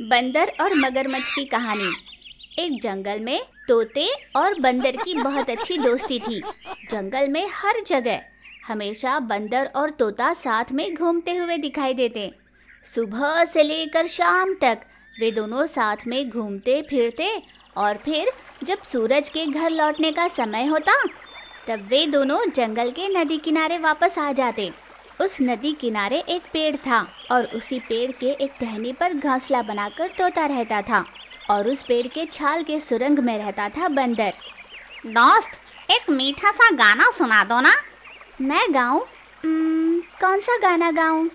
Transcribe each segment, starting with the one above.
बंदर और मगरमच्छ की कहानी। एक जंगल में तोते और बंदर की बहुत अच्छी दोस्ती थी। जंगल में हर जगह हमेशा बंदर और तोता साथ में घूमते हुए दिखाई देते। सुबह से लेकर शाम तक वे दोनों साथ में घूमते फिरते और फिर जब सूरज के घर लौटने का समय होता तब वे दोनों जंगल के नदी किनारे वापस आ जाते। उस नदी किनारे एक पेड़ था और उसी पेड़ के एक टहनी पर घोंसला बनाकर तोता रहता था और उस पेड़ के छाल के सुरंग में रहता था बंदर। दोस्त, एक मीठा सा गाना सुना दो ना। मैं गाऊं? कौन सा गाना गाऊं?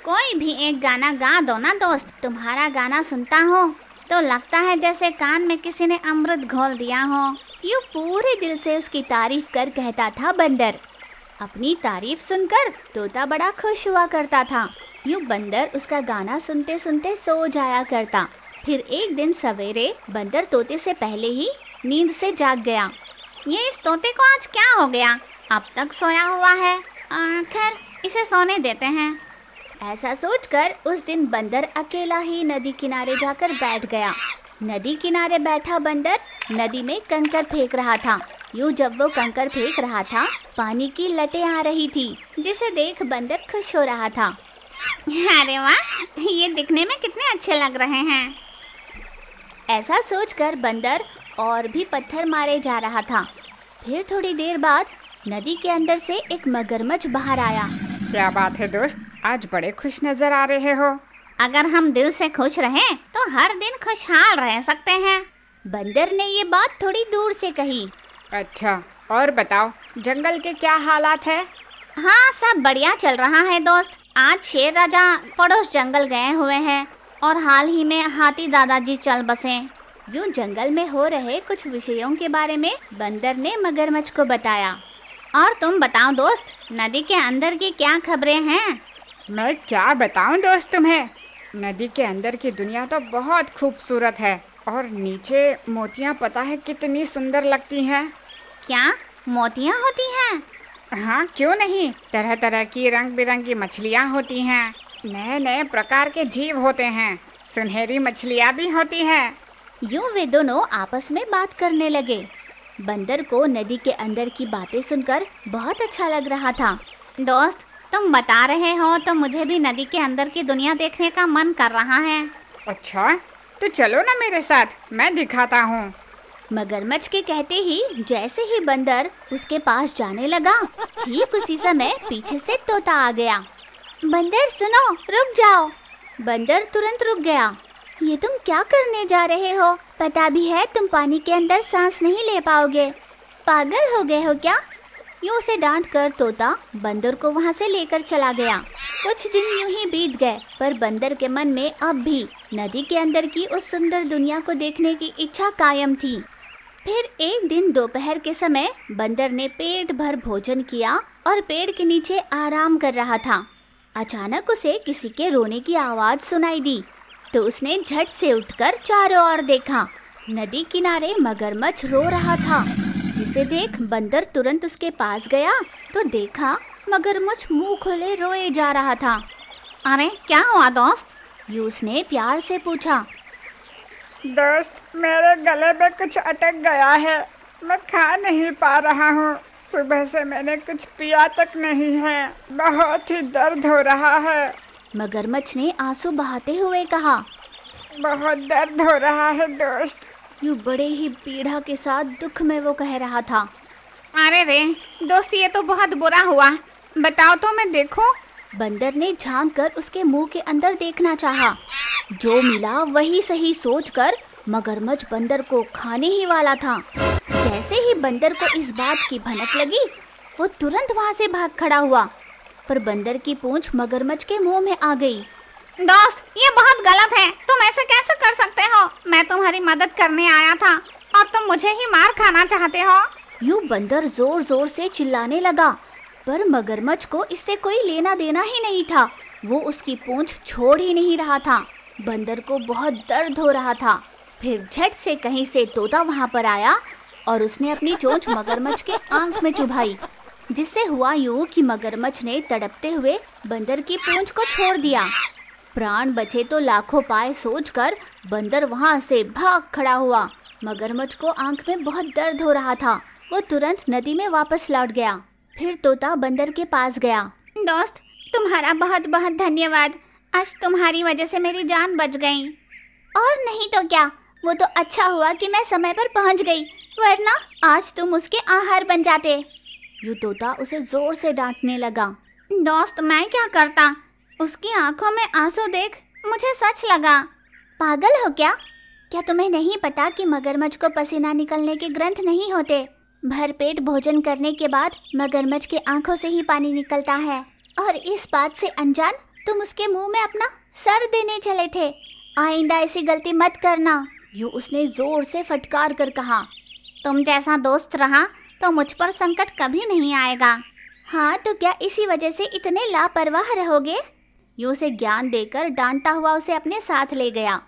कोई भी एक गाना गा दो ना दोस्त। तुम्हारा गाना सुनता हो तो लगता है जैसे कान में किसी ने अमृत घोल दिया हो। यूं पूरे दिल से उसकी तारीफ कर कहता था बंदर। अपनी तारीफ सुनकर तोता बड़ा खुश हुआ करता था। यूं बंदर उसका गाना सुनते सुनते सो जाया करता। फिर एक दिन सवेरे बंदर तोते से पहले ही नींद से जाग गया। ये इस तोते को आज क्या हो गया? अब तक सोया हुआ है। खैर, इसे सोने देते हैं। ऐसा सोचकर उस दिन बंदर अकेला ही नदी किनारे जाकर बैठ गया। नदी किनारे बैठा बंदर नदी में कंकर फेंक रहा था। यूं जब वो कंकर फेंक रहा था पानी की लटें आ रही थी, जिसे देख बंदर खुश हो रहा था। अरे वाह, ये दिखने में कितने अच्छे लग रहे हैं। ऐसा सोचकर बंदर और भी पत्थर मारे जा रहा था। फिर थोड़ी देर बाद नदी के अंदर से एक मगरमच्छ बाहर आया। क्या बात है दोस्त, आज बड़े खुश नजर आ रहे हो। अगर हम दिल से खुश रहें तो हर दिन खुशहाल रह सकते हैं। बंदर ने ये बात थोड़ी दूर से कही। अच्छा, और बताओ जंगल के क्या हालात है? हाँ, सब बढ़िया चल रहा है दोस्त। आज शेर राजा पड़ोस जंगल गए हुए हैं और हाल ही में हाथी दादाजी चल बसे। यूं जंगल में हो रहे कुछ विषयों के बारे में बंदर ने मगरमच्छ को बताया। और तुम बताओ दोस्त, नदी के अंदर की क्या खबरें हैं? मैं क्या बताऊं दोस्त तुम्हें। नदी के अंदर की दुनिया तो बहुत खूबसूरत है और नीचे मोतियाँ पता है कितनी सुंदर लगती हैं। क्या मोतियाँ होती हैं? हाँ, क्यों नहीं। तरह तरह की रंग बिरंगी मछलियाँ होती हैं। नए नए प्रकार के जीव होते हैं। सुनहरी मछलियाँ भी होती हैं। यूं वे दोनों आपस में बात करने लगे। बंदर को नदी के अंदर की बातें सुनकर बहुत अच्छा लग रहा था। दोस्त, तुम बता रहे हो तो मुझे भी नदी के अंदर की दुनिया देखने का मन कर रहा है। अच्छा, तो चलो ना मेरे साथ, मैं दिखाता हूँ। मगरमच्छ के कहते ही जैसे ही बंदर उसके पास जाने लगा, ठीक उसी समय पीछे से तोता आ गया। बंदर सुनो, रुक जाओ। बंदर तुरंत रुक गया। ये तुम क्या करने जा रहे हो? पता भी है तुम पानी के अंदर सांस नहीं ले पाओगे। पागल हो गए हो क्या? यूं उसे डांट कर तोता बंदर को वहां से लेकर चला गया। कुछ दिन यूं ही बीत गए, पर बंदर के मन में अब भी नदी के अंदर की उस सुंदर दुनिया को देखने की इच्छा कायम थी। फिर एक दिन दोपहर के समय बंदर ने पेट भर भोजन किया और पेड़ के नीचे आराम कर रहा था। अचानक उसे किसी के रोने की आवाज़ सुनाई दी, तो उसने झट से उठकर चारों ओर देखा। नदी किनारे मगरमच्छ रो रहा था, जिसे देख बंदर तुरंत उसके पास गया तो देखा मगरमच्छ मुंह खोले रोए जा रहा था। अरे क्या हुआ दोस्त? यूं उसने प्यार से पूछा। दोस्त, मेरे गले में कुछ अटक गया है। मैं खा नहीं पा रहा हूँ। सुबह से मैंने कुछ पिया तक नहीं है। बहुत ही दर्द हो रहा है। मगरमच्छ ने आंसू बहाते हुए कहा। बहुत दर्द हो रहा है दोस्त। यूं बड़े ही पीड़ा के साथ दुख में वो कह रहा था। अरे रे दोस्त, ये तो बहुत बुरा हुआ। बताओ तो मैं देखूं। बंदर ने झांक कर उसके मुंह के अंदर देखना चाहा। जो मिला वही सही सोचकर मगरमच्छ बंदर को खाने ही वाला था। जैसे ही बंदर को इस बात की भनक लगी, वो तुरंत वहां से भाग खड़ा हुआ, पर बंदर की पूंछ मगरमच्छ के मुंह में आ गई। दोस्त, ये बहुत गलत है। तुम ऐसे कैसे कर सकते हो? मैं तुम्हारी मदद करने आया था और तुम मुझे ही मार खाना चाहते हो। यूं बंदर जोर जोर से चिल्लाने लगा, पर मगरमच्छ को इससे कोई लेना देना ही नहीं था। वो उसकी पूंछ छोड़ ही नहीं रहा था। बंदर को बहुत दर्द हो रहा था। फिर झट से कहीं से तोता वहां पर आया और उसने अपनी चोंच मगरमच्छ के आंख में चुभाई, जिससे हुआ यूं कि मगरमच्छ ने तड़पते हुए बंदर की पूंछ को छोड़ दिया। प्राण बचे तो लाखों पाए सोचकर बंदर वहां से भाग खड़ा हुआ। मगरमच्छ को आंख में बहुत दर्द हो रहा था। वो तुरंत नदी में वापस लौट गया। फिर तोता बंदर के पास गया। दोस्त, तुम्हारा बहुत बहुत धन्यवाद। आज तुम्हारी वजह से मेरी जान बच गई। और नहीं तो क्या, वो तो अच्छा हुआ कि मैं समय पर पहुंच गई, वरना आज तुम उसके आहार बन जाते। यूं तोता उसे जोर से डांटने लगा। दोस्त, मैं क्या करता? उसकी आंखों में आंसू देख मुझे सच लगा। पागल हो क्या? क्या तुम्हें नहीं पता कि मगरमच्छ को पसीना निकलने के ग्रंथ नहीं होते? भरपेट भोजन करने के बाद मगरमच्छ की आंखों से ही पानी निकलता है। और इस बात से अनजान तुम उसके मुंह में अपना सर देने चले थे। आइंदा ऐसी गलती मत करना, यूं उसने जोर से फटकार कर कहा। तुम जैसा दोस्त रहा तो मुझ पर संकट कभी नहीं आएगा। हाँ, तो क्या इसी वजह से इतने लापरवाह रहोगे? यूं उसे ज्ञान देकर डांटा हुआ उसे अपने साथ ले गया।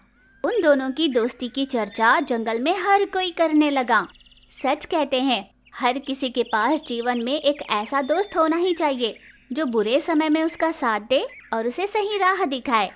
उन दोनों की दोस्ती की चर्चा जंगल में हर कोई करने लगा। सच कहते हैं, हर किसी के पास जीवन में एक ऐसा दोस्त होना ही चाहिए जो बुरे समय में उसका साथ दे और उसे सही राह दिखाए।